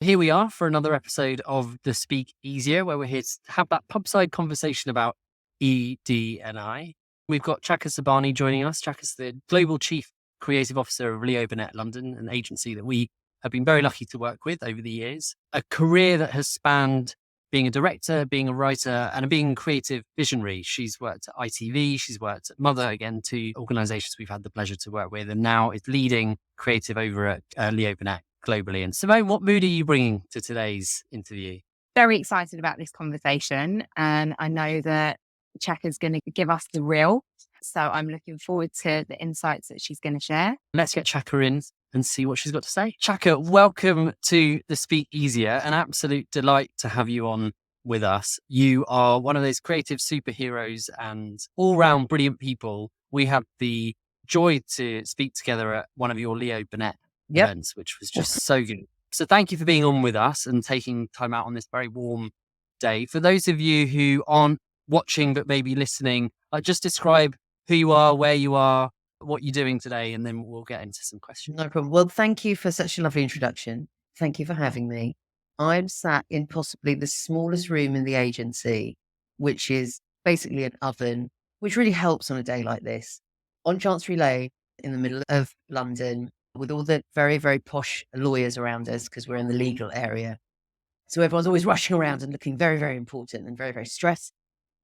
Here we are for another episode of the Speakeasier, where we're here to have that pubside conversation about ED&I. We've got Chaka Sobhani joining us. Chaka's the Global Chief Creative Officer of Leo Burnett London, an agency that we have been very lucky to work with over the years. A career that has spanned being a director, being a writer, and being a creative visionary. She's worked at ITV, she's worked at Mother, again, two organisations we've had the pleasure to work with, and now is leading creative over at Leo Burnett globally. And Simone, what mood are you bringing to today's interview? Very excited about this conversation, and I know that Chaka's going to give us the real. So I'm looking forward to the insights that she's going to share. Let's get Chaka in and see what she's got to say. Chaka, welcome to the Speakeasier. An absolute delight to have you on with us. You are one of those creative superheroes and all-round brilliant people. We had the joy to speak together at one of your Leo Burnett events, which was just so good. So thank you for being on with us and taking time out on this very warm day. For those of you who aren't watching but maybe listening, just describe who you are, where you are, what you're doing today, and then we'll get into some questions. No problem. Well, thank you for such a lovely introduction. Thank you for having me. I'm sat in possibly the smallest room in the agency, which is basically an oven, which really helps on a day like this, on Chancery Lane in the middle of London, with all the very, very posh lawyers around us because we're in the legal area. So everyone's always rushing around and looking very, very important and very, very stressed.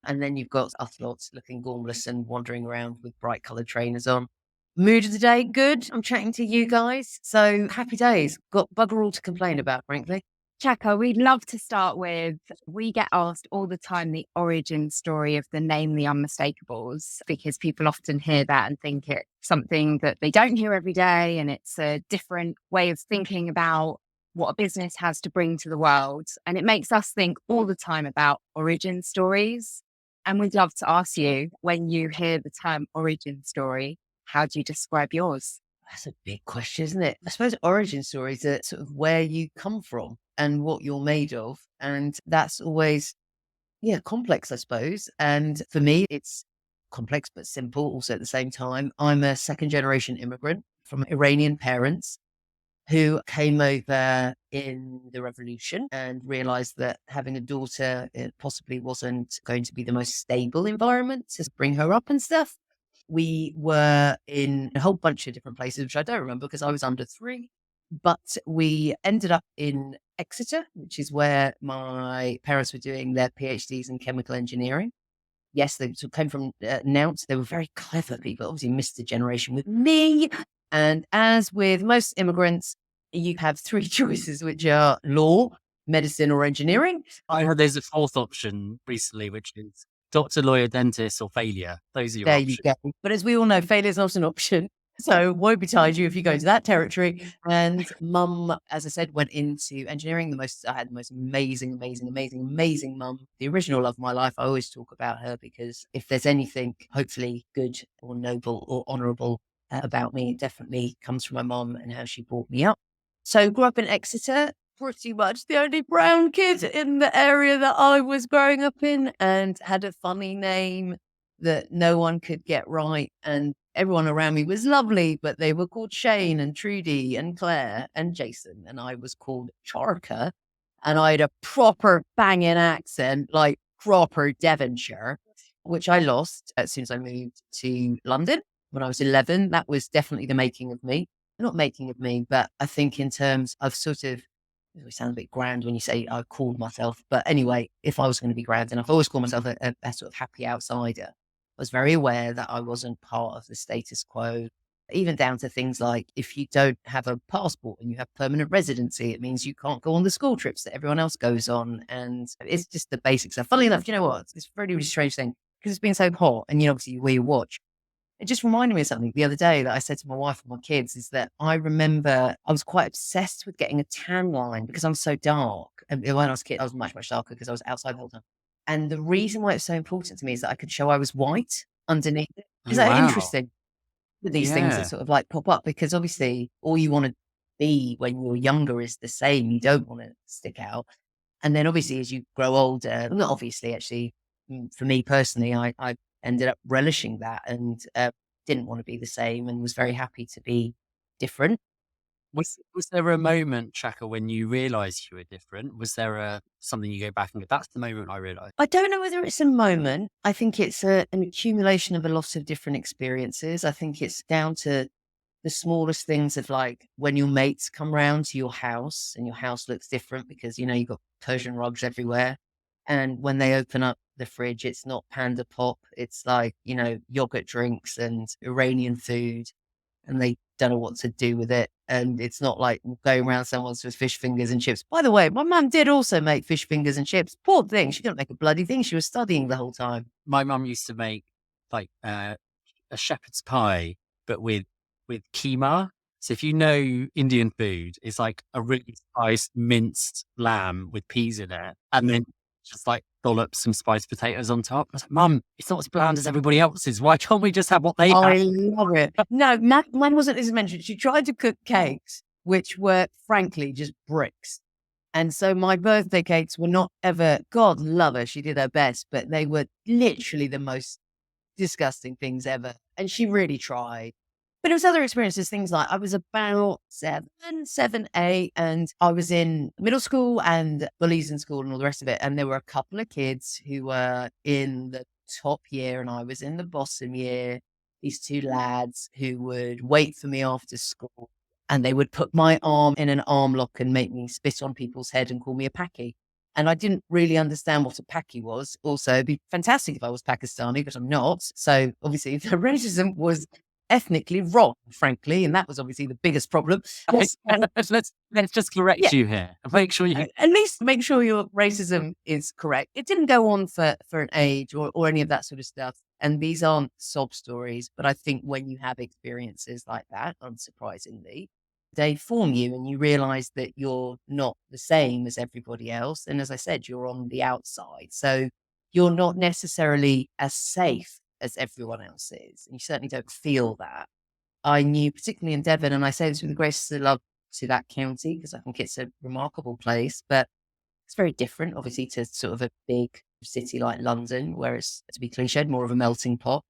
And then you've got us lots looking gormless and wandering around with bright coloured trainers on. Mood of the day, good. I'm chatting to you guys. So happy days. Got bugger all to complain about, frankly. Chaka, we'd love to start with, we get asked all the time the origin story of the name The Unmistakable, because people often hear that and think it's something that they don't hear every day, and it's a different way of thinking about what a business has to bring to the world. And it makes us think all the time about origin stories. And we'd love to ask you, when you hear the term origin story, how do you describe yours? That's a big question, isn't it? I suppose origin stories are sort of where you come from and what you're made of. And that's always, complex, I suppose. And for me, it's complex but simple also at the same time. I'm a second generation immigrant from Iranian parents who came over in the revolution and realized that having a daughter, it possibly wasn't going to be the most stable environment to bring her up and stuff. We were in a whole bunch of different places, which I don't remember because I was under 3. But we ended up in Exeter, which is where my parents were doing their PhDs in chemical engineering. Yes, they sort of came from Nantes. They were very clever people, obviously missed a generation with me. And as with most immigrants, you have 3 choices, which are law, medicine, or engineering. I heard there's a 4th option recently, which is doctor, lawyer, dentist, or failure. Those are your options. There you go. But as we all know, failure is not an option. So woe betide you if you go into that territory. And mum, as I said, went into engineering. I had the most amazing mum. The original love of my life. I always talk about her because if there's anything hopefully good or noble or honourable about me, it definitely comes from my mum and how she brought me up. So grew up in Exeter, pretty much the only brown kid in the area that I was growing up in, and had a funny name that no one could get right. And everyone around me was lovely, but they were called Shane and Trudy and Claire and Jason. And I was called Chaka. And I had a proper banging accent, like proper Devonshire, which I lost as soon as I moved to London when I was 11. That was definitely the making of me. Not making of me, but I think in terms of sort of, it sounds a bit grand when you say I called myself. But anyway, if I was going to be grand enough, I always call myself a sort of happy outsider. I was very aware that I wasn't part of the status quo, even down to things like if you don't have a passport and you have permanent residency, it means you can't go on the school trips that everyone else goes on. And it's just the basic stuff. Funnily enough, you know what? It's a really, really strange thing because it's been so hot and obviously where you watch. It just reminded me of something the other day that I said to my wife and my kids is that I remember I was quite obsessed with getting a tan line because I'm so dark. And when I was a kid, I was much, much darker because I was outside the whole time. And the reason why it's so important to me is that I could show I was white underneath it. Is that interesting? These things that sort of like pop up because obviously all you want to be when you're younger is the same. You don't want to stick out. And then obviously as you grow older, not obviously actually, for me personally, I ended up relishing that and didn't want to be the same and was very happy to be different. Was there a moment, Chaka, when you realised you were different? Was there something you go back and go, that's the moment I realised? I don't know whether it's a moment. I think it's an accumulation of a lot of different experiences. I think it's down to the smallest things of like when your mates come round to your house and your house looks different because, you've got Persian rugs everywhere. And when they open up the fridge, it's not panda pop. It's like, yogurt drinks and Iranian food. And they don't know what to do with it. And it's not like going around someone's with fish fingers and chips. By the way, my mum did also make fish fingers and chips. Poor thing. She didn't make a bloody thing. She was studying the whole time. My mum used to make like a shepherd's pie, but with keema. So if you know Indian food, it's like a really spiced minced lamb with peas in it. And then just like dollop some spiced potatoes on top. I was like, Mum, it's not as bland as everybody else's. Why can't we just have what they have? I love it. No, mine wasn't as mentioned. She tried to cook cakes, which were frankly just bricks. And so my birthday cakes were not ever, God love her, she did her best, but they were literally the most disgusting things ever. And she really tried. But it was other experiences, things like I was about 7, 8, and I was in middle school and bullies in school and all the rest of it. And there were a couple of kids who were in the top year and I was in the bottom year. These two lads who would wait for me after school and they would put my arm in an arm lock and make me spit on people's head and call me a Paki. And I didn't really understand what a Paki was. Also, it'd be fantastic if I was Pakistani, but I'm not. So obviously the racism was ethnically wrong, frankly, and that was obviously the biggest problem. Let's just correct you here and make sure you at least make sure your racism is correct. It didn't go on for an age or any of that sort of stuff. And these aren't sob stories, but I think when you have experiences like that, unsurprisingly, they form you and you realize that you're not the same as everybody else. And as I said, you're on the outside. So you're not necessarily as safe as everyone else is. And you certainly don't feel that. I knew, particularly in Devon, and I say this with the greatest of love to that county, because I think it's a remarkable place, but it's very different, obviously, to sort of a big city like London, where it's, to be cliched, more of a melting pot.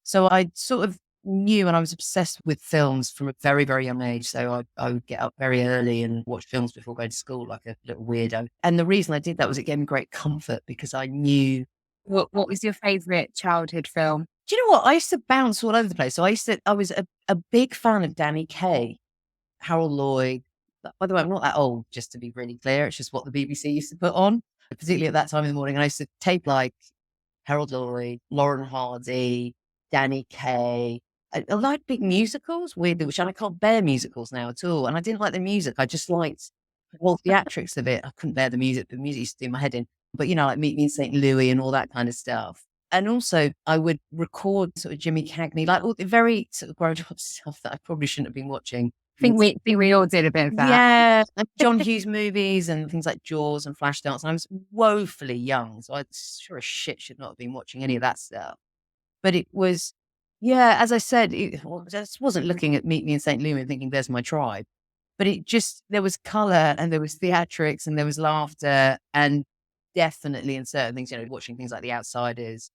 So I sort of knew, and I was obsessed with films from a very, very young age. So I would get up very early and watch films before going to school, like a little weirdo. And the reason I did that was it gave me great comfort because I knew. What was your favourite childhood film? Do you know what? I used to bounce all over the place. So I was a big fan of Danny Kaye, Harold Lloyd. By the way, I'm not that old, just to be really clear. It's just what the BBC used to put on, particularly at that time in the morning. And I used to tape like Harold Lloyd, Lauren Hardy, Danny Kaye. I liked big musicals, weirdly, which I can't bear musicals now at all. And I didn't like the music. I just liked the theatrics of it. I couldn't bear the music. The music used to do my head in. But, like Meet Me in St. Louis and all that kind of stuff. And also I would record sort of Jimmy Cagney, like all the very sort of grown up stuff that I probably shouldn't have been watching. I think we all did a bit of that. Yeah. And John Hughes movies and things like Jaws and Flashdance. And I was woefully young. So I sure as shit should not have been watching any of that stuff. But it was, yeah, as I said, I just wasn't looking at Meet Me in St. Louis and thinking, there's my tribe. But it just, there was colour and there was theatrics and there was laughter and definitely in certain things, watching things like The Outsiders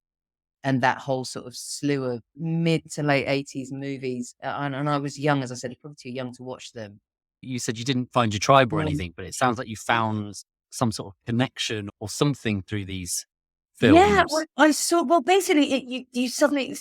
and that whole sort of slew of mid to late 80s movies. And I was young, as I said, probably too young to watch them. You said you didn't find your tribe or anything, but it sounds like you found some sort of connection or something through these films. Yeah, I saw, basically you suddenly,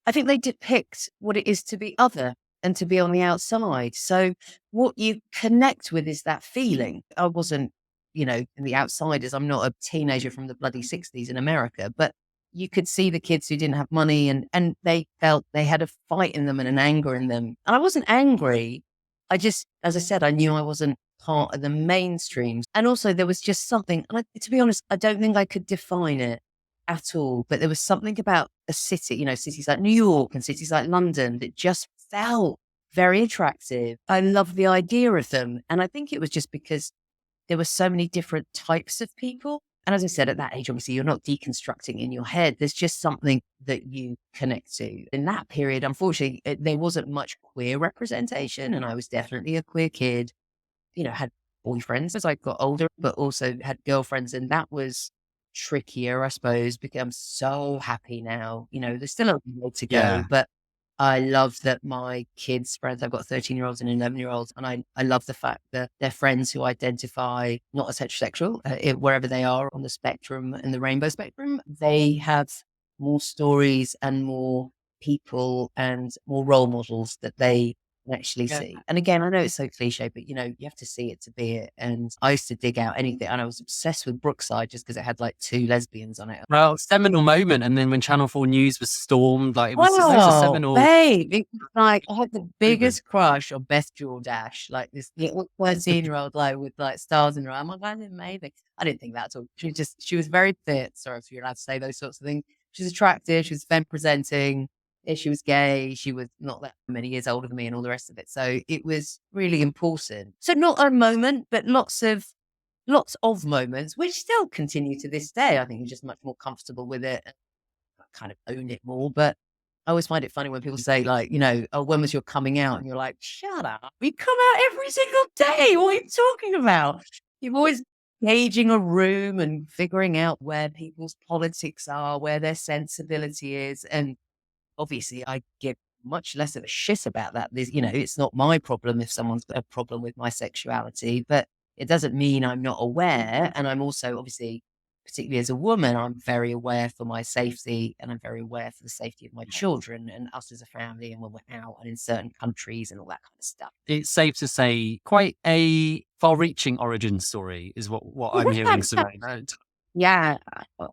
I think they depict what it is to be other and to be on the outside. So what you connect with is that feeling. I wasn't, in The Outsiders, I'm not a teenager from the bloody 60s in America, but you could see the kids who didn't have money and they felt they had a fight in them and an anger in them. And I wasn't angry. I just, as I said, I knew I wasn't part of the mainstream. And also there was just something, and to be honest, I don't think I could define it at all, but there was something about a city, cities like New York and cities like London that just felt very attractive. I loved the idea of them. And I think it was just because there were so many different types of people. And as I said, at that age, obviously, you're not deconstructing in your head. There's just something that you connect to. In that period, unfortunately, there wasn't much queer representation. And I was definitely a queer kid, had boyfriends as I got older, but also had girlfriends. And that was trickier, I suppose, because I'm so happy now. There's still a way to go, but I love that my kids' friends, I've got 13-year-olds and 11-year-olds, and I love the fact that they're friends who identify not as heterosexual, wherever they are on the spectrum and the rainbow spectrum, they have more stories and more people and more role models that they can actually see. And again, I know it's so cliche, but you have to see it to be it. And I used to dig out anything, and I was obsessed with Brookside just because it had like 2 lesbians on it. Well, seminal moment. And then when Channel 4 News was stormed, like it was a seminal. Babe, it was like I had the biggest crush on Beth Jordash, like this little 13-year-old like with like stars in her eye. I'm like, that's amazing. I didn't think that at all. She was very fit. Sorry if you're allowed to say those sorts of things. She was attractive. She was femme presenting. She was gay. She was not that many years older than me and all the rest of it. So it was really important. So not a moment, but lots of moments, which still continue to this day. I think you're just much more comfortable with it and kind of own it more. But I always find it funny when people say like, oh, when was your coming out? And you're like, shut up. We come out every single day. What are you talking about? You're always gauging a room and figuring out where people's politics are, where their sensibility is. And obviously I give much less of a shit about that. It's not my problem if someone's got a problem with my sexuality, but it doesn't mean I'm not aware. And I'm also obviously, particularly as a woman, I'm very aware for my safety, and I'm very aware for the safety of my children and us as a family, and when we're out and in certain countries and all that kind of stuff. It's safe to say quite a far-reaching origin story is what I'm hearing. Yeah,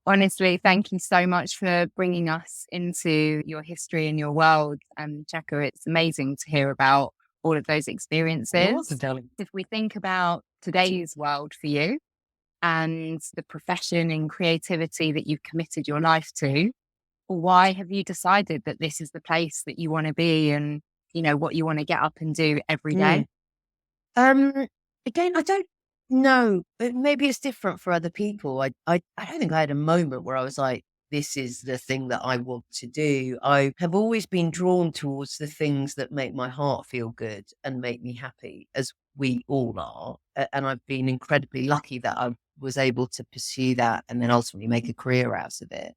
honestly, thank you so much for bringing us into your history and your world, Chaka. It's amazing to hear about all of those experiences. If we think about today's world for you and the profession and creativity that you've committed your life to, why have you decided that this is the place that you want to be and, what you want to get up and do every day? Again, I don't know. Maybe it's different for other people. I don't think I had a moment where I was like, this is the thing that I want to do. I have always been drawn towards the things that make my heart feel good and make me happy, as we all are. And I've been incredibly lucky that I was able to pursue that and then ultimately make a career out of it.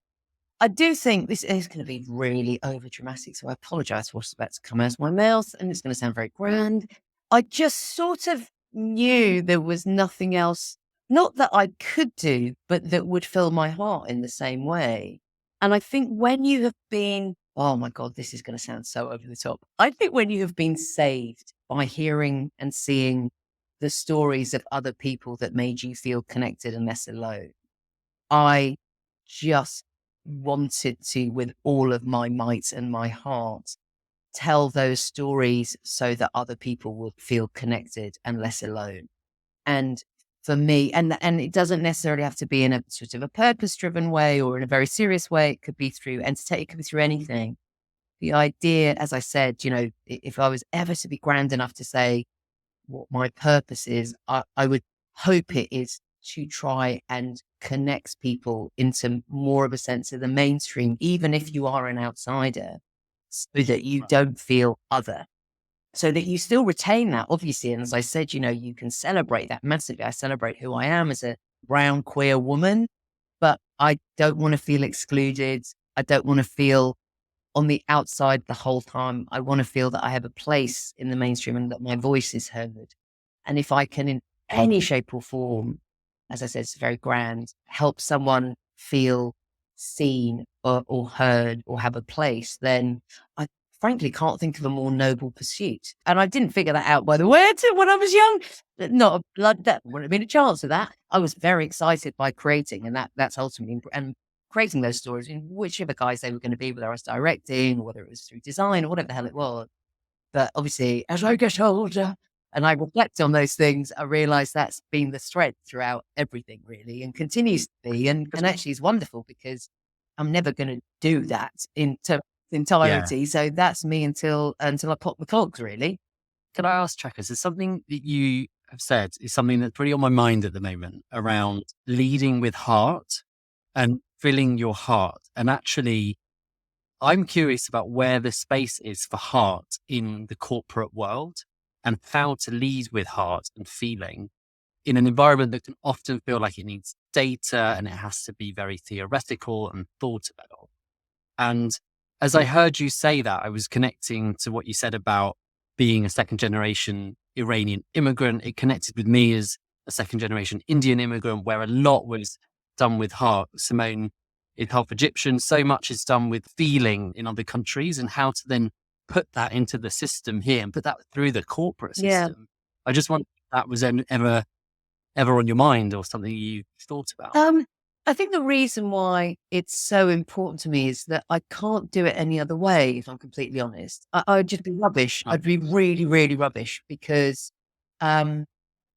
I do think this is going to be really over dramatic, so I apologize for what's about to come out of my mouth, and it's going to sound very grand. I just sort of knew there was nothing else, not that I could do, but that would fill my heart in the same way. And I think when you have been, oh my God, this is going to sound so over the top. I think when you have been saved by hearing and seeing the stories of other people that made you feel connected and less alone, I just wanted to, with all of my might and my heart, tell those stories so that other people would feel connected and less alone. And for me, and it doesn't necessarily have to be in a sort of a purpose-driven way or in a very serious way. It could be through entertainment, it could be through anything. The idea, as I said, if I was ever to be grand enough to say what my purpose is, I would hope it is to try and connect people into more of a sense of the mainstream, even if you are an outsider, so that you don't feel other, so that you still retain that, obviously. And as I said, you can celebrate that massively. I celebrate who I am as a brown queer woman, but I don't want to feel excluded. I don't want to feel on the outside the whole time. I want to feel that I have a place in the mainstream and that my voice is heard. And if I can, in any shape or form, as I said, it's very grand, help someone feel seen or heard or have a place, then I frankly can't think of a more noble pursuit. And I didn't figure that out, by the way, when I was young. Not a blood, that wouldn't have been a chance of that. I was very excited by creating, and that's ultimately, and creating those stories in whichever guise they were going to be, whether I was directing or whether it was through design or whatever the hell it was. But obviously, as I get older and I reflect on those things, I realize that's been the thread throughout everything, really, and continues to be. And actually is wonderful because I'm never going to do that in entirety. Yeah. So that's me until I pop the clogs, really. Can I ask, Chaka, is something that you have said is something that's pretty on my mind at the moment around leading with heart and filling your heart. And actually, I'm curious about where the space is for heart in the corporate world and how to lead with heart and feeling in an environment that can often feel like it needs data and it has to be very theoretical and thought about. And as I heard you say that, I was connecting to what you said about being a second generation Iranian immigrant. It connected with me as a second generation Indian immigrant, where a lot was done with heart. Simone is half Egyptian. So much is done with feeling in other countries, and how to then put that into the system here and put that through the corporate Yeah. system. I just wonder if that was ever on your mind or something you thought about. I think the reason why it's so important to me is that I can't do it any other way, if I'm completely honest. I'd just be rubbish. Oh. I'd be really, really rubbish because I'm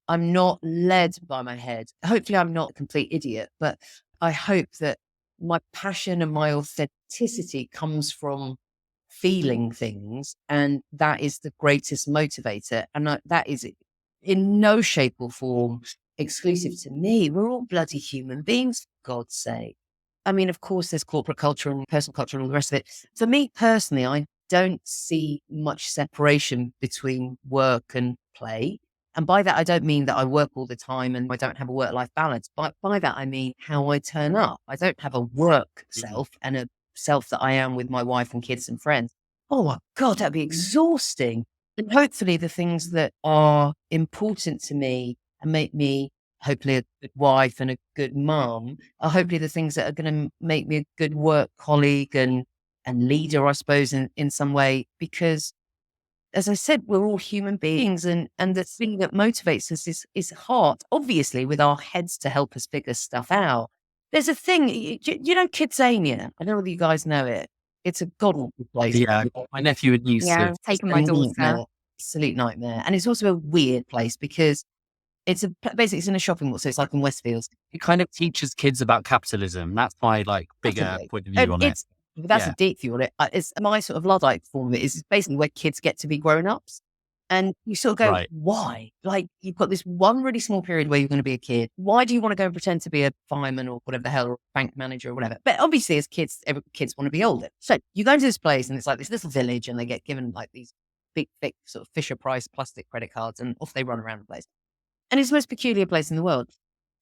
not led by my head. Hopefully, I'm not a complete idiot, but I hope that my passion and my authenticity comes from feeling things. And that is the greatest motivator. And that is in no shape or form exclusive to me. We're all bloody human beings, for God's sake. I mean, of course, there's corporate culture and personal culture and all the rest of it. For me personally, I don't see much separation between work and play. And by that, I don't mean that I work all the time and I don't have a work-life balance. But by that, I mean how I turn up. I don't have a work self and a self that I am with my wife and kids and friends. Oh my God, that'd be exhausting. And hopefully the things that are important to me and make me hopefully a good wife and a good mom are hopefully the things that are going to make me a good work colleague and leader, I suppose, in some way. Because as I said, we're all human beings, and the thing that motivates us is heart, obviously, with our heads to help us figure stuff out. There's a thing, you know, Kidsania. I don't know whether you guys know it. It's a god-awful place. Yeah, my nephew and niece Yeah, live. taking my daughter. Absolute nightmare. And it's also a weird place because basically it's in a shopping mall, so it's like in Westfields. It kind of teaches kids about capitalism. That's my bigger Definitely. point of view on it. That's Yeah. a deep view on it. It's my sort of Luddite form of it is basically where kids get to be grown-ups. And you sort of go, Right. why? Like, you've got this one really small period where you're going to be a kid. Why do you want to go and pretend to be a fireman or whatever the hell, or a bank manager or whatever? But obviously, as kids, kids want to be older. So you go into this place and it's like this little village, and they get given like these big, thick sort of Fisher Price plastic credit cards, and off they run around the place. And it's the most peculiar place in the world.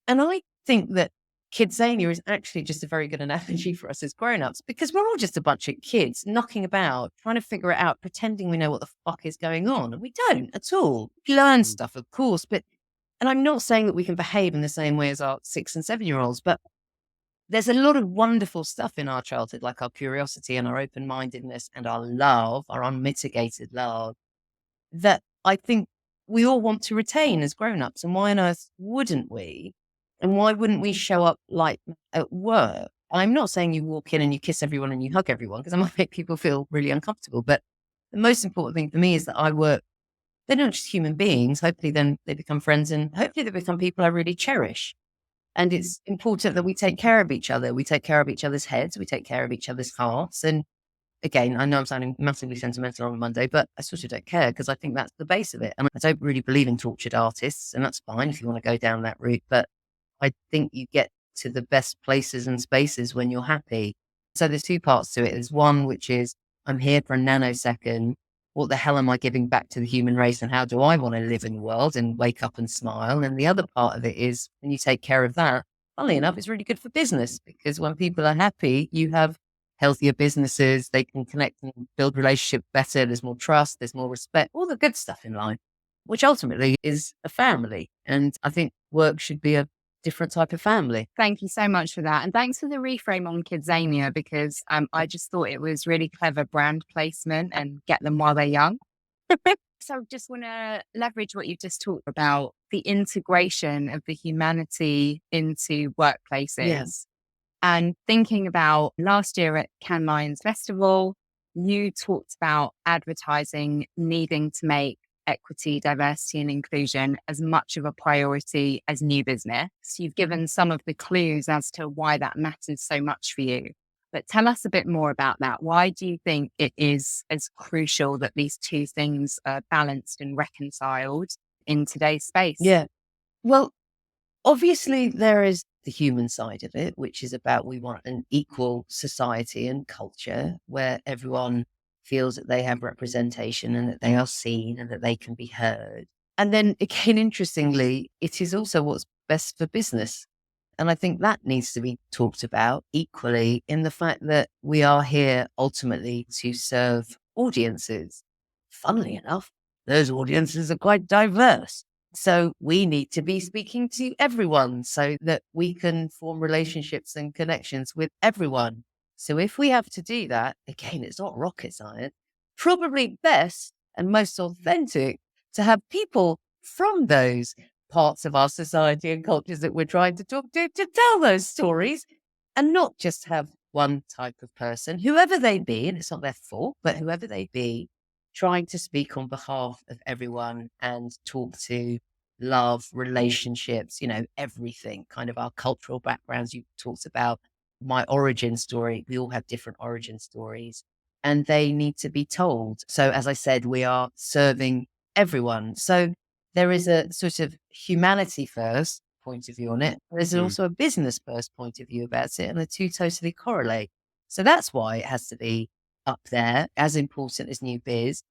And I think that Kidsania is actually just a very good analogy for us as grown-ups, because we're all just a bunch of kids knocking about, trying to figure it out, pretending we know what the fuck is going on. And we don't at all. We learn stuff, of course, and I'm not saying that we can behave in the same way as our 6 and 7-year-olds, but there's a lot of wonderful stuff in our childhood, like our curiosity and our open-mindedness and our love, our unmitigated love, that I think we all want to retain as grown-ups. And why on earth wouldn't we? And why wouldn't we show up like at work? I'm not saying you walk in and you kiss everyone and you hug everyone, because I might make people feel really uncomfortable. But the most important thing for me is that I work, they're not just human beings. Hopefully then they become friends, and hopefully they become people I really cherish. And it's important that we take care of each other. We take care of each other's heads. We take care of each other's hearts. And again, I know I'm sounding massively sentimental on a Monday, but I sort of don't care, because I think that's the base of it. And I don't really believe in tortured artists, and that's fine if you want to go down that route. But I think you get to the best places and spaces when you're happy. So there's two parts to it. There's one, which is I'm here for a nanosecond. What the hell am I giving back to the human race, and how do I want to live in the world and wake up and smile? And the other part of it is when you take care of that, funnily enough, it's really good for business, because when people are happy, you have healthier businesses, they can connect and build relationships better. There's more trust, there's more respect, all the good stuff in life, which ultimately is a family. And I think work should be a different type of family. Thank you so much for that. And thanks for the reframe on Kidsania, because I just thought it was really clever brand placement and get them while they're young. So I just want to leverage what you've just talked about, the integration of the humanity into workplaces. Yes. And thinking about last year at Cannes Lions Festival, you talked about advertising needing to make equity, diversity, and inclusion as much of a priority as new business. You've given some of the clues as to why that matters so much for you. But tell us a bit more about that. Why do you think it is as crucial that these two things are balanced and reconciled in today's space? Yeah. Well, obviously there is the human side of it, which is about we want an equal society and culture where everyone feels that they have representation and that they are seen and that they can be heard. And then again, interestingly, it is also what's best for business. And I think that needs to be talked about equally in the fact that we are here ultimately to serve audiences. Funnily enough, those audiences are quite diverse. So we need to be speaking to everyone so that we can form relationships and connections with everyone. So if we have to do that, again, it's not rocket science, probably best and most authentic to have people from those parts of our society and cultures that we're trying to talk to tell those stories, and not just have one type of person, whoever they be, and it's not their fault, but whoever they be, trying to speak on behalf of everyone and talk to love, relationships, everything, kind of our cultural backgrounds. You talked about my origin story. We all have different origin stories and they need to be told. So as I said, we are serving everyone. So there is a sort of humanity first point of view on it. There's also a business first point of view about it, and the two totally correlate. So that's why it has to be up there, as important as new biz.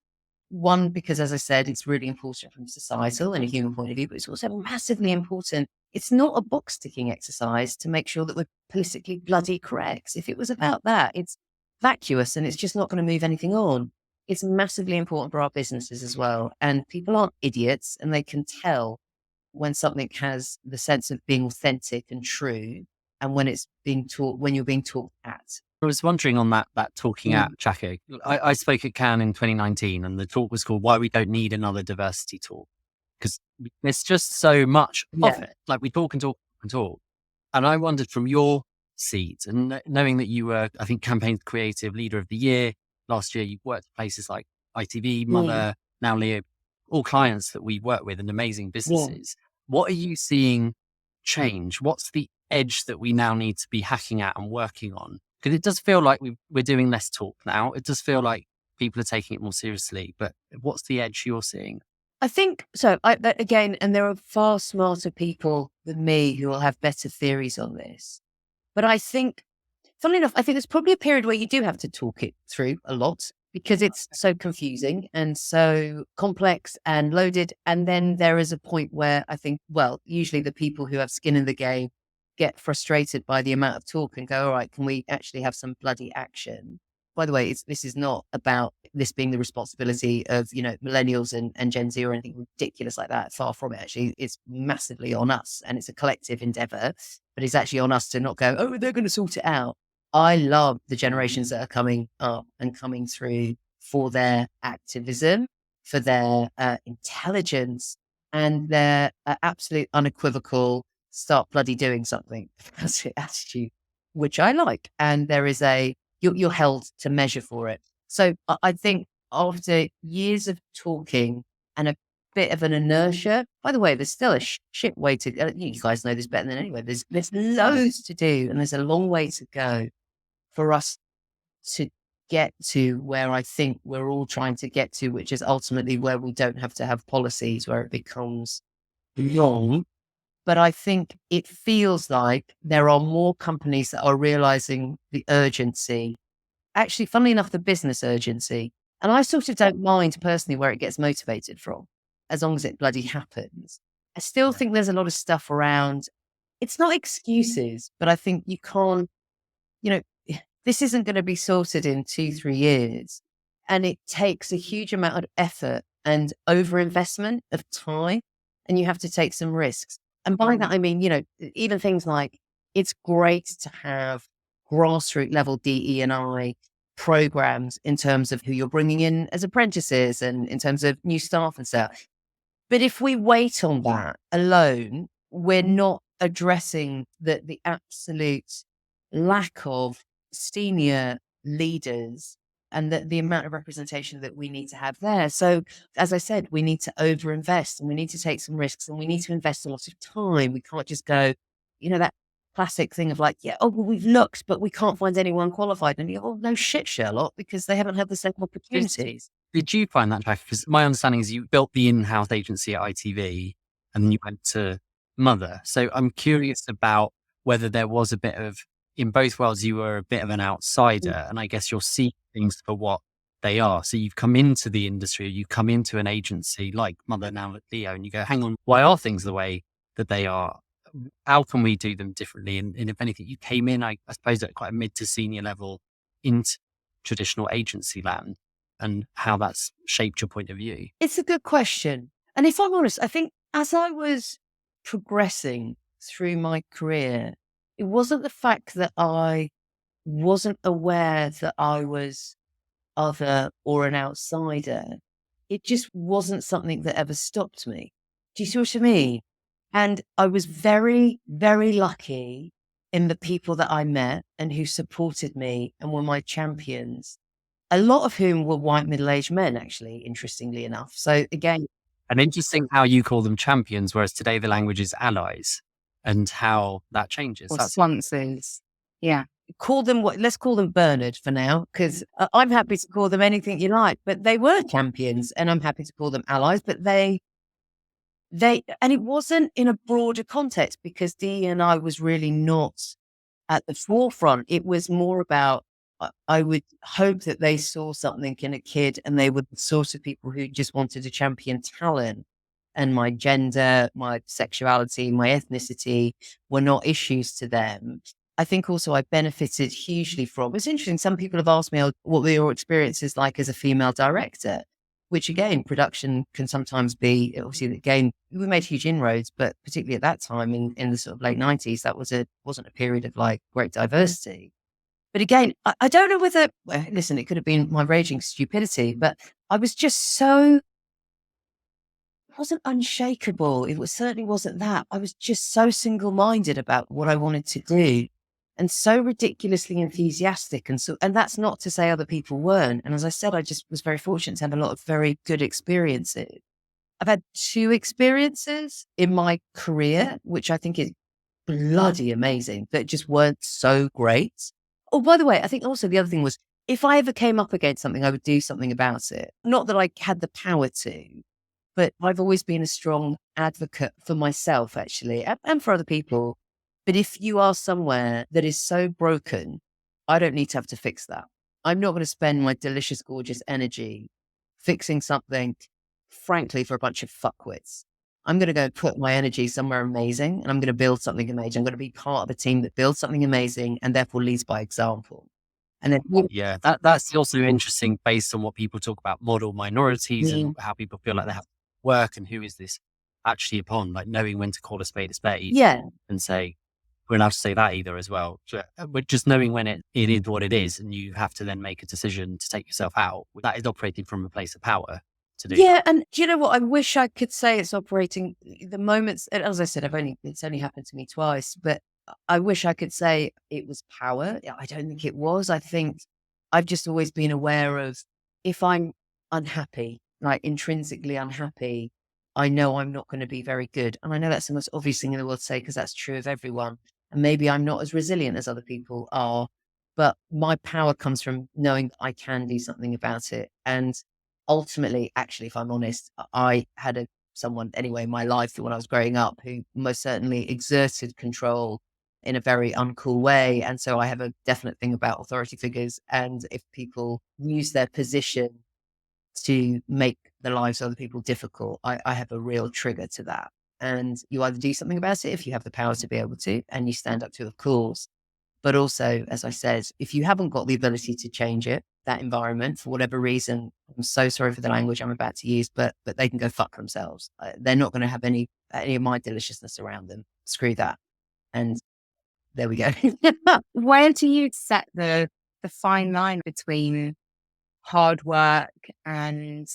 One, because as I said, it's really important from societal and a human point of view, but it's also massively important. It's not a box ticking exercise to make sure that we're politically bloody correct. If it was about that, it's vacuous and it's just not going to move anything on. It's massively important for our businesses as well. And people aren't idiots, and they can tell when something has the sense of being authentic and true, and when it's being taught, when you're being talked at. I was wondering on that talking at Chaka. I spoke at Cannes in 2019, and the talk was called "Why We Don't Need Another Diversity Talk," because there's just so much of it. Like we talk and talk and talk. And I wondered from your seat, and knowing that you were, I think, Campaign Creative Leader of the Year last year, you've worked at places like ITV, Mother, now Leo, all clients that we work with and amazing businesses. What are you seeing change? What's the edge that we now need to be hacking at and working on? Because it does feel like we're doing less talk now. It does feel like people are taking it more seriously. But what's the edge you're seeing? I think so. Again, and there are far smarter people than me who will have better theories on this. But I think, funnily enough, I think there's probably a period where you do have to talk it through a lot because it's so confusing and so complex and loaded. And then there is a point where I think, well, usually the people who have skin in the game get frustrated by the amount of talk and go, all right, can we actually have some bloody action? By the way, this is not about this being the responsibility of, millennials and Gen Z or anything ridiculous like that. Far from it, actually. It's massively on us, and it's a collective endeavor, but it's actually on us to not go, oh, they're going to sort it out. I love the generations that are coming up and coming through for their activism, for their intelligence, and their absolute unequivocal start bloody doing something attitude, which I like. And there is you're held to measure for it. So I think after years of talking and a bit of an inertia, by the way, there's still a shit way to, you guys know this better than anyone. There's loads to do, and there's a long way to go for us to get to where I think we're all trying to get to, which is ultimately where we don't have to have policies where it becomes wrong. But I think it feels like there are more companies that are realizing the urgency. Actually, funnily enough, the business urgency. And I sort of don't mind personally where it gets motivated from, as long as it bloody happens. I still think there's a lot of stuff around. It's not excuses, but I think you can't, this isn't going to be sorted in 2-3 years. And it takes a huge amount of effort and overinvestment of time, and you have to take some risks. And by that, I mean, even things like it's great to have grassroots level DE&I programs in terms of who you're bringing in as apprentices and in terms of new staff and stuff. But if we wait on that alone, we're not addressing the absolute lack of senior leaders and the amount of representation that we need to have there. So, as I said, we need to overinvest and we need to take some risks and we need to invest a lot of time. We can't just go, that classic thing of like, we've looked, but we can't find anyone qualified. And you go, oh, no shit, Sherlock, because they haven't had the same opportunities. Did you find that, Jack? Because my understanding is you built the in-house agency at ITV and then you went to Mother. So I'm curious about whether there was a bit of, in both worlds, you were a bit of an outsider, and I guess you're seeing things for what they are. So you've come into the industry, you come into an agency like Mother, now Leo, and you go, hang on, why are things the way that they are? how can we do them differently? And if anything, you came in, I suppose, at quite a mid to senior level into traditional agency land, and how that's shaped your point of view. It's a good question. And if I'm honest, I think as I was progressing through my career, it wasn't the fact that I wasn't aware that I was other or an outsider. It just wasn't something that ever stopped me. Do you see what I mean? And I was very, very lucky in the people that I met and who supported me and were my champions, a lot of whom were white middle-aged men, actually, interestingly enough. So again, And interesting how you call them champions, whereas today the language is allies, and how that changes. Or That's sponsors. Yeah. let's call them Bernard for now, because I'm happy to call them anything you like, but they were champions, and I'm happy to call them allies, but and it wasn't in a broader context, because DE&I was really not at the forefront. It was more about, I would hope that they saw something in a kid, and they were the sort of people who just wanted to champion talent, and my gender, my sexuality, my ethnicity were not issues to them. I think also I benefited hugely from, it's interesting, some people have asked me, what were your experiences like as a female director? Which again, production can sometimes be, obviously, again, we made huge inroads, but particularly at that time in the sort of late 90s, that wasn't a period of like great diversity. But again, I don't know whether, well, listen, it could have been my raging stupidity, but I was just so, it wasn't unshakable. Certainly wasn't that. I was just so single-minded about what I wanted to do, and so ridiculously enthusiastic. And that's not to say other people weren't. And as I said, I just was very fortunate to have a lot of very good experiences. I've had 2 experiences in my career, which I think is bloody amazing, that just weren't so great. Oh, by the way, I think also the other thing was, if I ever came up against something, I would do something about it. Not that I had the power to, but I've always been a strong advocate for myself, actually, and for other people. But if you are somewhere that is so broken, I don't need to have to fix that. I'm not going to spend my delicious, gorgeous energy fixing something, frankly, for a bunch of fuckwits. I'm going to go put my energy somewhere amazing, and I'm going to build something amazing. I'm going to be part of a team that builds something amazing and therefore leads by example. And then, Yeah, that's also interesting based on what people talk about model minorities and how people feel like they have to work, and who is this actually upon, like knowing when to call a spade yeah, and say, we're allowed to say that either as well. But just knowing when it is what it is, and you have to then make a decision to take yourself out, that is operating from a place of power to do. yeah. And do you know what? I wish I could say it's operating the moments. And as I said, it's only happened to me twice, but I wish I could say it was power. I don't think it was. I think I've just always been aware of, if I'm unhappy, like intrinsically unhappy, I know I'm not going to be very good. And I know that's the most obvious thing in the world to say, because that's true of everyone. And maybe I'm not as resilient as other people are, but my power comes from knowing that I can do something about it. And ultimately, actually, if I'm honest, I had someone anyway in my life when I was growing up who most certainly exerted control in a very uncool way. And so I have a definite thing about authority figures. And if people use their position to make the lives of other people difficult, I have a real trigger to that. And you either do something about it if you have the power to be able to, and you stand up to a cause. But also, as I said, if you haven't got the ability to change it, that environment, for whatever reason, I'm so sorry for the language I'm about to use, but they can go fuck themselves. They're not going to have any of my deliciousness around them. Screw that. And there we go. Where do you set the fine line between hard work and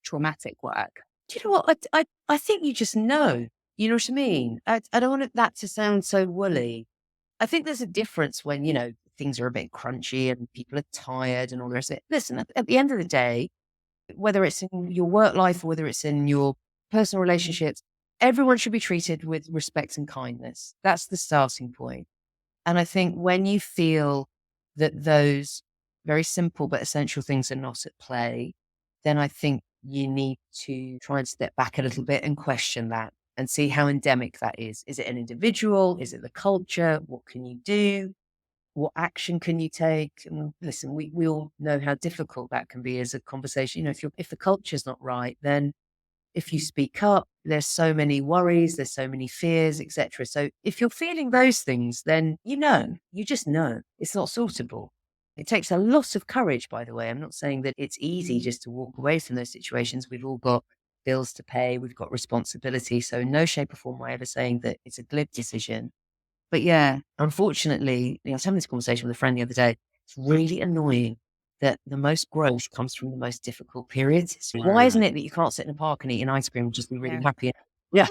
traumatic work? Do you know what? I think you just know. You know what I mean? I don't want that to sound so woolly. I think there's a difference when, things are a bit crunchy and people are tired and all the rest of it. Listen, at the end of the day, whether it's in your work life or whether it's in your personal relationships, everyone should be treated with respect and kindness. That's the starting point. And I think when you feel that those very simple but essential things are not at play, then I think you need to try and step back a little bit and question that and see how endemic that is. Is it an individual? Is it the culture? What can you do? What action can you take? And listen, we all know how difficult that can be as a conversation. If the culture's not right, then if you speak up, there's so many worries, there's so many fears, etc. So if you're feeling those things, then you just know it's not sortable. It takes a lot of courage, by the way. I'm not saying that it's easy just to walk away from those situations. We've all got bills to pay, we've got responsibility. So in no shape or form am I ever saying that it's a glib decision. But yeah, unfortunately, I was having this conversation with a friend the other day. It's really annoying that the most growth comes from the most difficult periods. Why isn't it that you can't sit in a park and eat an ice cream and just be really happy? Yeah.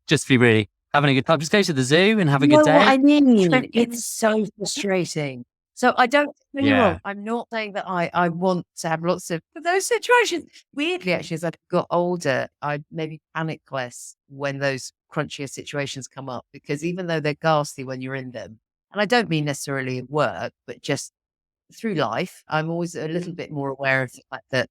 Just be really having a good time. Just go to the zoo and have a good day. What I mean? It's so frustrating. So I don't get me wrong. I'm not saying that I want to have lots of those situations. Weirdly, actually, as I got older, I maybe panic less when those crunchier situations come up, because even though they're ghastly when you're in them, and I don't mean necessarily at work, but just through life, I'm always a little bit more aware of the fact that,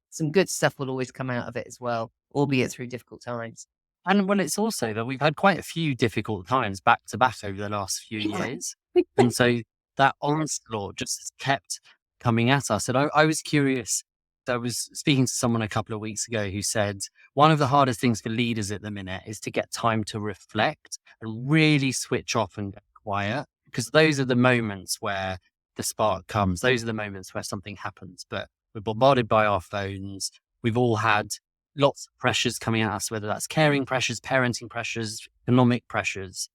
some good stuff will always come out of it as well, albeit through difficult times. And well, it's also that we've had quite a few difficult times back to back over the last few years. And so that onslaught just kept coming at us. And I was curious. I was speaking to someone a couple of weeks ago who said one of the hardest things for leaders at the minute is to get time to reflect and really switch off and get quiet, because those are the moments where the spark comes. Those are the moments where something happens. But we're bombarded by our phones. We've all had lots of pressures coming at us, whether that's caring pressures, parenting pressures, economic pressures.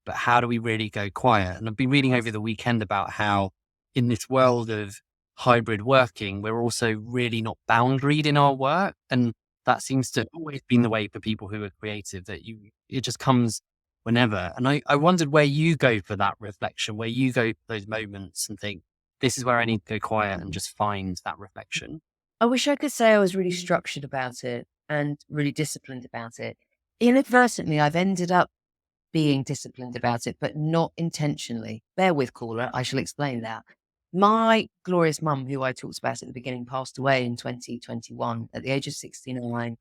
But how do we really go quiet? And I've been reading over the weekend about how in this world of hybrid working, we're also really not boundaried in our work. And that seems to have always been the way for people who are creative, that it just comes whenever. And I wondered where you go for that reflection, where you go for those moments and think, this is where I need to go quiet and just find that reflection. I wish I could say I was really structured about it and really disciplined about it. Inadvertently, I've ended up being disciplined about it, but not intentionally. Bear with, caller. I shall explain that. My glorious mum, who I talked about at the beginning, passed away in 2021 at the age of 69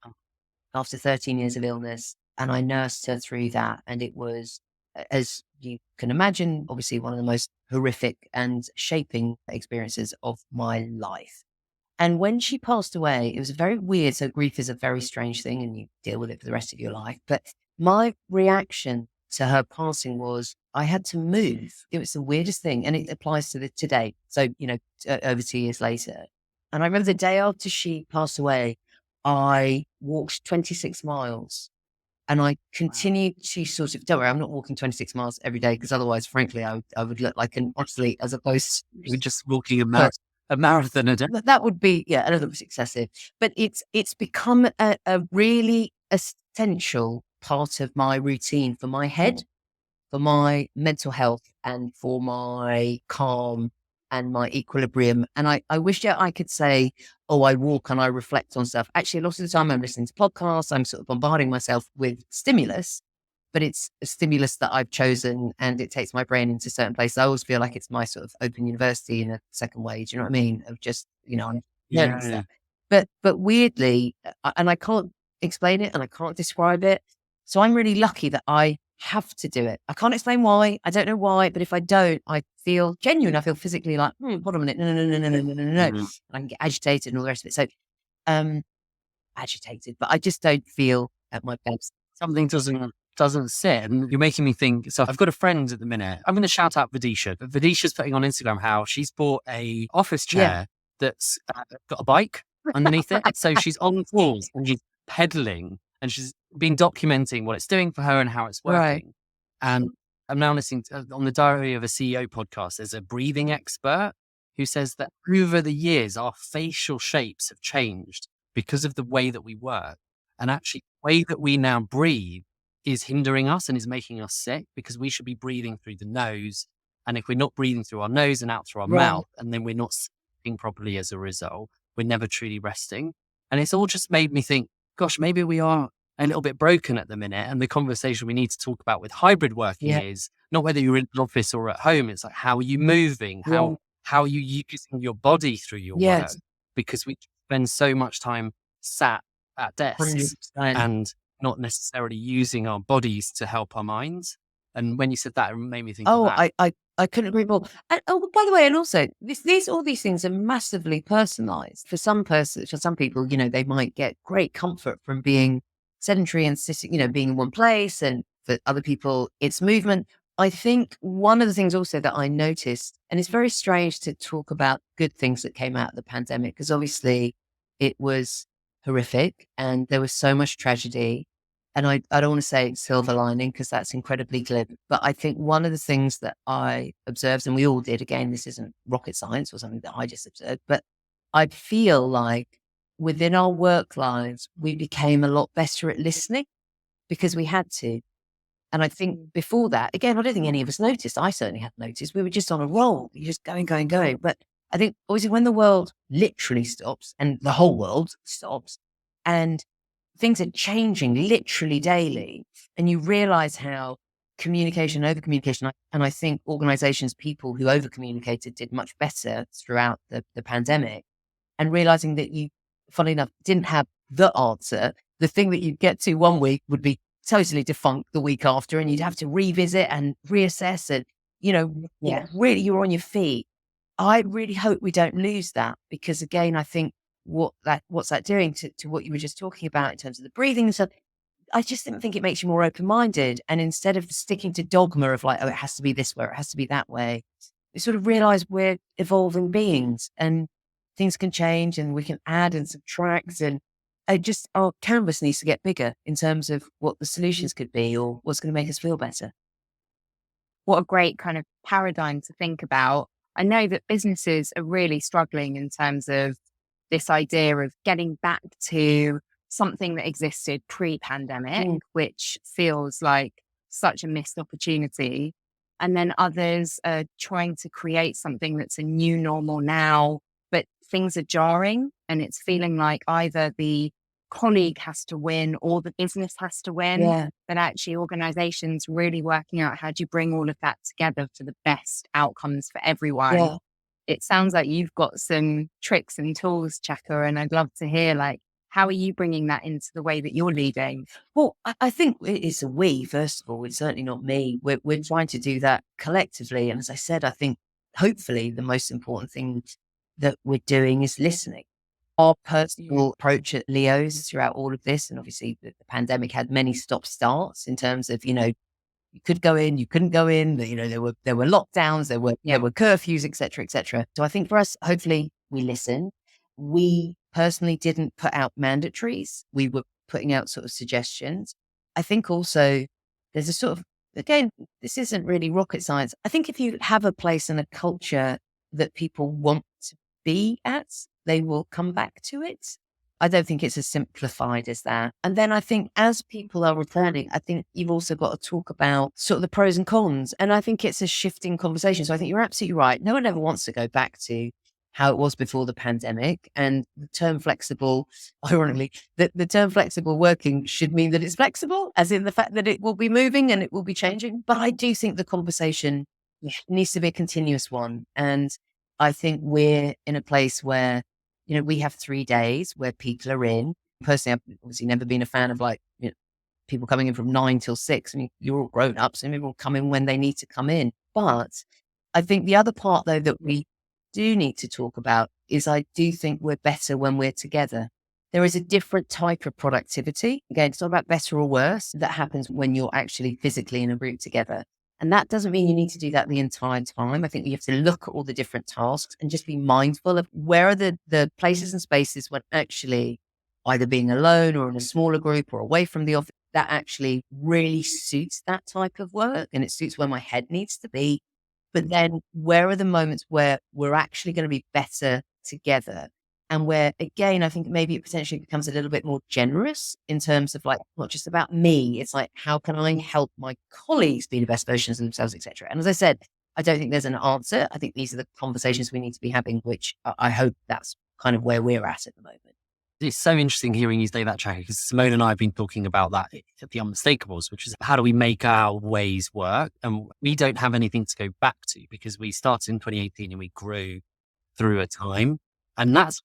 after 13 years of illness. And I nursed her through that. And it was, as you can imagine, obviously one of the most horrific and shaping experiences of my life. And when she passed away, it was very weird. So grief is a very strange thing and you deal with it for the rest of your life. But my reaction to her passing was I had to move. It was the weirdest thing. And it applies to today. So, over 2 years later. And I remember the day after she passed away, I walked 26 miles and I continued to sort of, don't worry, I'm not walking 26 miles every day because otherwise, frankly, I would look like an athlete as opposed to just walking a marathon a day. That would be, a little bit excessive. But it's become a really essential part of my routine for my head, for my mental health, and for my calm and my equilibrium. And I wish I could say, I walk and I reflect on stuff. Actually, a lot of the time I'm listening to podcasts, I'm sort of bombarding myself with stimulus, but it's a stimulus that I've chosen and it takes my brain into certain places. I always feel like it's my sort of open university in a second way. Do you know what I mean? Of just, I'm learning stuff. But weirdly, and I can't explain it and I can't describe it. So I'm really lucky that I have to do it. I can't explain why. I don't know why, but if I don't, I feel genuine. I feel physically like, hold on a minute. No. I can get agitated and all the rest of it. So, agitated, but I just don't feel at my best. Something doesn't sit. And you're making me think. So I've got a friend at the minute. I'm going to shout out Vidisha. But Vidisha's putting on Instagram how she's bought a office chair that's got a bike underneath it. So she's on calls and she's pedaling and she's been documenting what it's doing for her and how it's working. Right. And I'm now listening to, on the Diary of a CEO podcast, there's a breathing expert who says that over the years, our facial shapes have changed because of the way that we work. And actually, the way that we now breathe is hindering us and is making us sick, because we should be breathing through the nose. And if we're not breathing through our nose and out through our mouth, and then we're not sleeping properly as a result, we're never truly resting. And it's all just made me think, gosh, maybe we are a little bit broken at the minute. And the conversation we need to talk about with hybrid working is not whether you're in an office or at home. It's like, how are you moving? How are you using your body through your work? Because we spend so much time sat at desks 100%. And not necessarily using our bodies to help our minds. And when you said that, it made me think of that. I couldn't agree more. And by the way, and also all these things are massively personalized. For some people, they might get great comfort from being sedentary and sitting, being in one place. And for other people, it's movement. I think one of the things also that I noticed, and it's very strange to talk about good things that came out of the pandemic, because obviously it was horrific and there was so much tragedy. And I don't want to say silver lining because that's incredibly glib, but I think one of the things that I observed, and we all did, again, this isn't rocket science or something that I just observed, but I feel like within our work lives, we became a lot better at listening because we had to. And I think before that, again, I don't think any of us noticed. I certainly hadn't noticed. We were just on a roll. You're just going, going, going. But I think obviously when the world literally stops and the whole world stops and things are changing literally daily, and you realize how communication, over communication, and I think organizations, people who over communicated did much better throughout the pandemic, and realizing that you, funnily enough, didn't have the answer. The thing that you'd get to one week would be totally defunct the week after, and you'd have to revisit and reassess and, really you're on your feet. I really hope we don't lose that, because again, I think what's that doing to what you were just talking about in terms of the breathing and stuff. I just didn't think it makes you more open-minded. And instead of sticking to dogma of like, oh, it has to be this way, or it has to be that way, you sort of realize we're evolving beings and things can change and we can add and subtract, and just our canvas needs to get bigger in terms of what the solutions could be or what's going to make us feel better. What a great kind of paradigm to think about. I know that businesses are really struggling in terms of this idea of getting back to something that existed pre-pandemic, which feels like such a missed opportunity. And then others are trying to create something that's a new normal now, but things are jarring and it's feeling like either the colleague has to win or the business has to win. Yeah. But actually organizations really working out how do you bring all of that together for the best outcomes for everyone. Yeah. It sounds like you've got some tricks and tools, Chaka, and I'd love to hear, like, how are you bringing that into the way that you're leading? Well, I think it's a we, first of all. It's certainly not me. We're trying to do that collectively. And as I said, I think hopefully the most important thing that we're doing is listening. Our personal approach at Leo's throughout all of this, and obviously the pandemic had many stop-starts in terms of, you could go in, you couldn't go in, there were lockdowns, there were curfews, et cetera, et cetera. So I think for us, hopefully we listen. We personally didn't put out mandatories. We were putting out sort of suggestions. I think also there's a sort of, again, this isn't really rocket science. I think if you have a place and a culture that people want to be at, they will come back to it. I don't think it's as simplified as that. And then I think as people are returning, I think you've also got to talk about sort of the pros and cons. And I think it's a shifting conversation. So I think you're absolutely right. No one ever wants to go back to how it was before the pandemic. And the term flexible, ironically, the term flexible working should mean that it's flexible, as in the fact that it will be moving and it will be changing. But I do think the conversation needs to be a continuous one. And I think we're in a place where, we have 3 days where people are in. Personally, I've obviously never been a fan of people coming in from 9 till 6. I mean, you're all grown ups and people will come in when they need to come in. But I think the other part, though, that we do need to talk about is I do think we're better when we're together. There is a different type of productivity. Again, it's not about better or worse. That happens when you're actually physically in a group together. And that doesn't mean you need to do that the entire time. I think you have to look at all the different tasks and just be mindful of where are the places and spaces when actually either being alone or in a smaller group or away from the office, that actually really suits that type of work and it suits where my head needs to be. But then where are the moments where we're actually going to be better together? And where, again, I think maybe it potentially becomes a little bit more generous in terms of not just about me. It's like, how can I help my colleagues be the best versions of themselves, et cetera. And as I said, I don't think there's an answer. I think these are the conversations we need to be having, which I hope that's kind of where we're at the moment. It's so interesting hearing you say that, Chaka, because Simone and I have been talking about that at the Unmistakable, which is how do we make our ways work? And we don't have anything to go back to because we started in 2018 and we grew through a time. And that's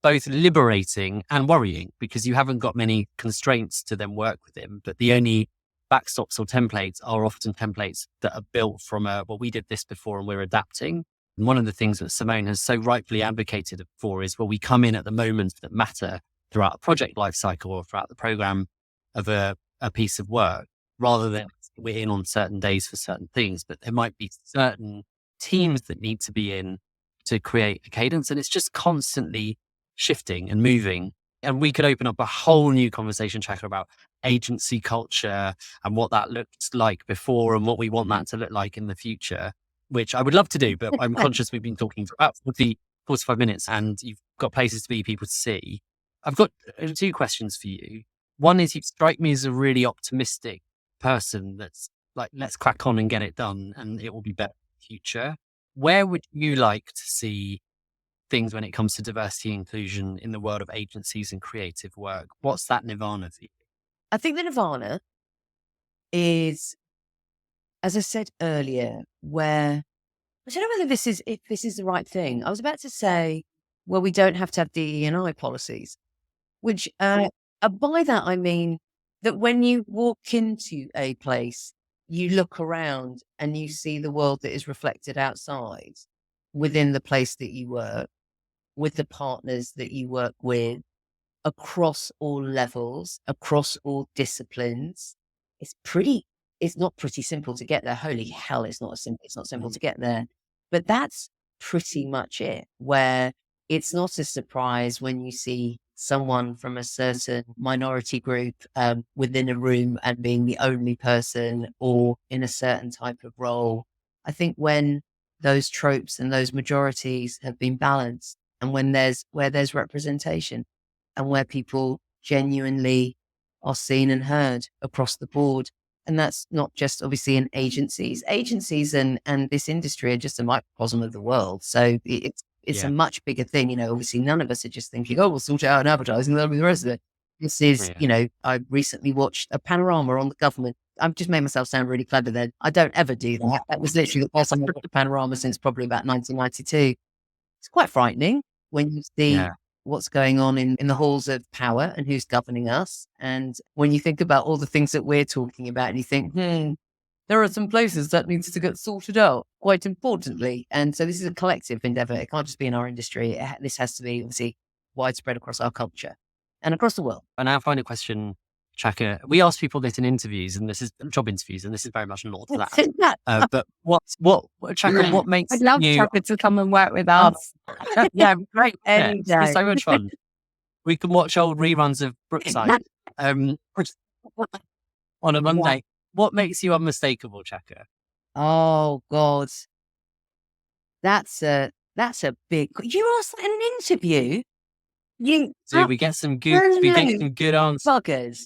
both liberating and worrying because you haven't got many constraints to then work within, but the only backstops or templates are often templates that are built from we did this before and we're adapting. And one of the things that Simone has so rightfully advocated for is, we come in at the moments that matter throughout a project lifecycle or throughout the program. of a piece of work, rather than we're in on certain days for certain things, but there might be certain teams that need to be in to create a cadence. And it's just constantly shifting and moving. And we could open up a whole new conversation, Chaka, about agency culture and what that looked like before and what we want that to look like in the future, which I would love to do, but I'm conscious we've been talking for about 45 minutes and you've got places to be, people to see. I've got two questions for you. One is, you strike me as a really optimistic person that's like, let's crack on and get it done and it will be better in the future. Where would you like to see things when it comes to diversity and inclusion in the world of agencies and creative work? What's that nirvana for you? I think the nirvana is, as I said earlier, where I don't know whether if this is the right thing. I was about to say, well, we don't have to have DE&I policies, which by that I mean that when you walk into a place, you look around and you see the world that is reflected outside within the place that you work, with the partners that you work with, across all levels, across all disciplines. It's not pretty simple to get there. Holy hell, it's not simple to get there. But that's pretty much it, where it's not a surprise when you see someone from a certain minority group within a room and being the only person or in a certain type of role. I think when those tropes and those majorities have been balanced, and where there's representation and where people genuinely are seen and heard across the board. And that's not just obviously in agencies. Agencies and this industry are just a microcosm of the world. So it's a much bigger thing. You know, obviously none of us are just thinking, oh, we'll sort it out in advertising, that'll be the rest of it. This is, you know, I recently watched a panorama on the government. I've just made myself sound really clever then. I don't ever do that. That was literally the first time I watched a panorama since probably about 1992. It's quite frightening when you see what's going on in the halls of power and who's governing us. And when you think about all the things that we're talking about and you think, there are some places that needs to get sorted out quite importantly. And so this is a collective endeavor. It can't just be in our industry. This has to be obviously widespread across our culture and across the world. And our final question, Chaka, we ask people this in interviews, and this is job interviews, and this is very much not to that. But Chaka, what makes I'd love you... Chaka to come and work with us. Yeah, great. Any day. It's so much fun. We can watch old reruns of Brookside on a Monday. What makes you unmistakable, Chaka? Oh God, that's a big. You asked that in an interview. We get some good answers. Buggers.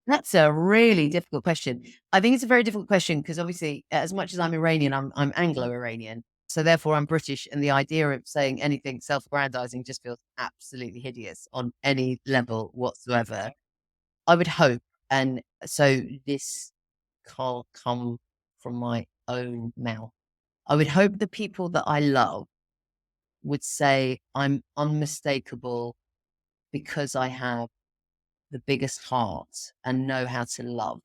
That's a really difficult question. I think it's a very difficult question because obviously, as much as I'm Iranian, I'm Anglo-Iranian. So therefore I'm British, and the idea of saying anything self-aggrandizing just feels absolutely hideous on any level whatsoever. I would hope, and so this can't come from my own mouth. I would hope the people that I love would say I'm unmistakable because I have the biggest heart and know how to love.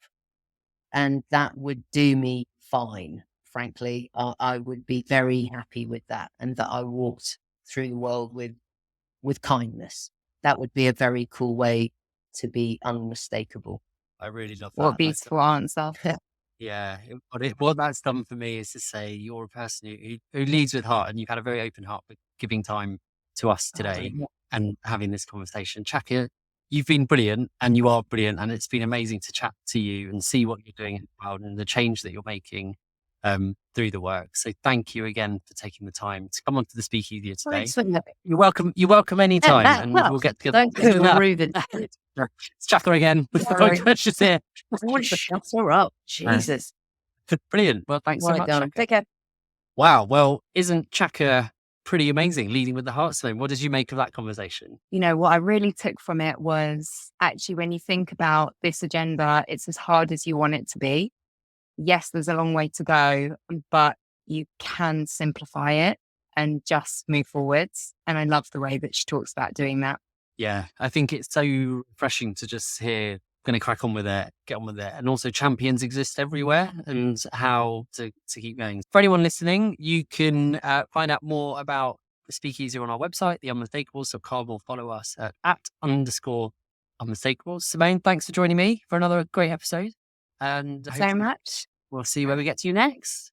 And that would do me fine, frankly. I would be very happy with that, and that I walked through the world with kindness. That would be a very cool way to be unmistakable. I really love that. What a beautiful answer. Yeah, what that's done for me is to say you're a person who leads with heart, and you've had a very open heart with giving time to us today and having this conversation. Chaka, you've been brilliant, and you are brilliant, and it's been amazing to chat to you and see what you're doing in the world and the change that you're making through the work. So thank you again for taking the time to come onto the Speakeasier today. You're welcome. You're welcome anytime, and we'll get together. It's Chaka again. Questions here. Shut her up. Jesus. Brilliant. Well, thanks so much. Chaka. Take care. Wow. Well, isn't Chaka pretty amazing, leading with the heart? So what did you make of that conversation? You know, what I really took from it was actually, when you think about this agenda, it's as hard as you want it to be. Yes, there's a long way to go, but you can simplify it and just move forwards. And I love the way that she talks about doing that. Yeah, I think it's so refreshing to just hear, going to crack on with it, get on with it. And also champions exist everywhere, and how to keep going. For anyone listening, you can find out more about the Speakeasier on our website, The Unmistakable. So Carl will follow us at _the unmistakable. Simone, thanks for joining me for another great episode. And So much. we'll see where we get to next.